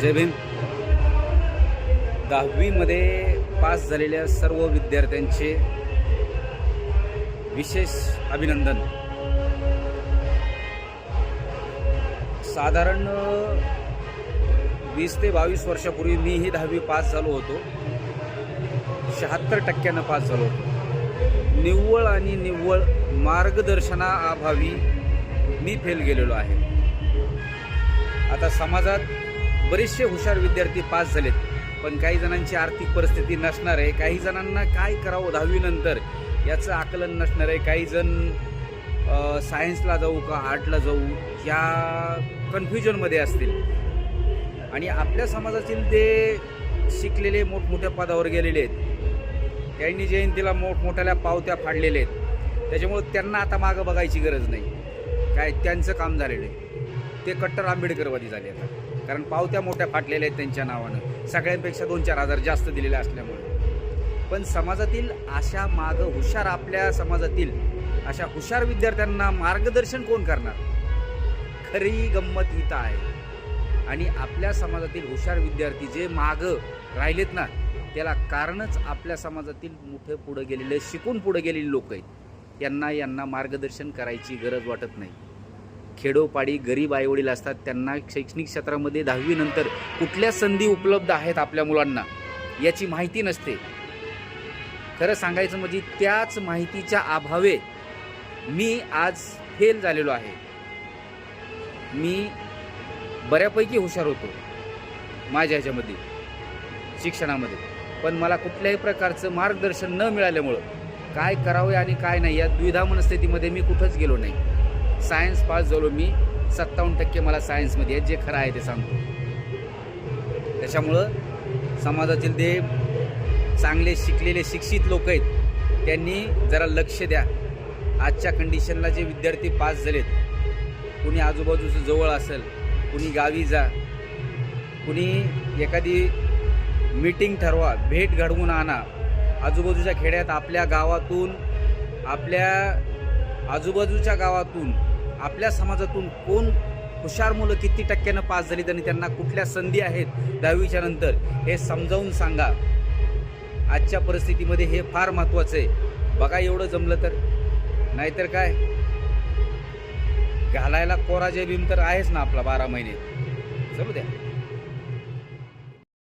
जय Bhim. 10वीमध्ये pass झालेल्या सर्व विद्यार्थ्यांचे विशेष अभिनंदन। साधारण 20 ते 22 वर्षापूर्वी मीही 10वी पास झालो होतो। 76% पास झालो होतो। निव्वळ आणि निव्वळ मार्गदर्शनाअभावी मी फेल गेलेलो आहे। आता समाजात बरेचसे हुशार विद्यार्थी पास झालेत, पण काही जणांची आर्थिक परिस्थिती नसणार आहे, काही जणांना काय करावं 10वी नंतर याचं आकलन नसणार आहे, काही जण सायन्सला जाऊ का आर्टला जाऊ या कन्फ्युजनमध्ये असतील। आणि आपल्या समाजातील ते शिकलेले मोठमोठ्या पदावर गेलेले आहेत, त्यांनी जयंतीला मोठमोठ्याल्या पावत्या फाडलेल्या आहेत, त्याच्यामुळे त्यांना आता मागं बघायची गरज नाही। काय त्यांचं काम झालेलं आहे, ते कट्टर आंबेडकरवादी झाले आता, कारण पावत्या मोठ्या फाटलेल्या आहेत त्यांच्या नावानं, सगळ्यांपेक्षा 2-4 हजार जास्त दिलेले असल्यामुळे। पण समाजातील अशा मागं हुशार, आपल्या समाजातील अशा हुशार विद्यार्थ्यांना मार्गदर्शन कोण करणार? खरी गंमत इथं आहे। आणि आपल्या समाजातील हुशार विद्यार्थी जे मागं राहिलेत ना, त्याला कारणच आपल्या समाजातील मोठे पुढे गेलेले, शिकून पुढे गेलेले लोक आहेत। यांना मार्गदर्शन करायची गरज वाटत नाही। खेडोपाडी गरीब आईवडील असतात, त्यांना शैक्षणिक क्षेत्रामध्ये 10वी नंतर कुठल्या संधी उपलब्ध आहेत आपल्या मुलांना याची माहिती नसते। खरं सांगायचं म्हणजे त्याच माहितीच्या अभावे मी आज फेल झालेलो आहे। मी बऱ्यापैकी हुशार होतो माझ्या ह्याच्यामध्ये शिक्षणामध्ये, पण मला कुठल्याही प्रकारचं मार्गदर्शन न मिळाल्यामुळं काय करावे आणि काय नाही या द्विधा मनस्थितीमध्ये मी कुठंच गेलो नाही। सायन्स पास झालो मी, 57% मला सायन्समध्ये आहे, जे खरं आहे ते सांगतो। त्याच्यामुळं समाजातील ते चांगले शिकलेले शिक्षित लोक आहेत, त्यांनी जरा लक्ष द्या। आजच्या कंडिशनला जे विद्यार्थी पास झालेत, कुणी आजूबाजूचं जवळ असेल, कुणी गावी जा, कुणी एखादी मीटिंग ठरवा, भेट घडवून आणा। आजूबाजूच्या खेड्यात, आपल्या गावातून, आपल्या आजूबाजूच्या गावातून, आपल्या समाजातून कोण हुशार मुलं किती टक्क्यानं पास झालीत आणि त्यांना कुठल्या संधी आहेत 10वीच्या नंतर, हे समजावून सांगा। आजच्या परिस्थितीमध्ये हे फार महत्त्वाचं आहे। बघा एवढं जमलं तर, नाहीतर काय घालायला कोरा जय भीम तर आहेच ना आपला 12 महिने, चलू द्या।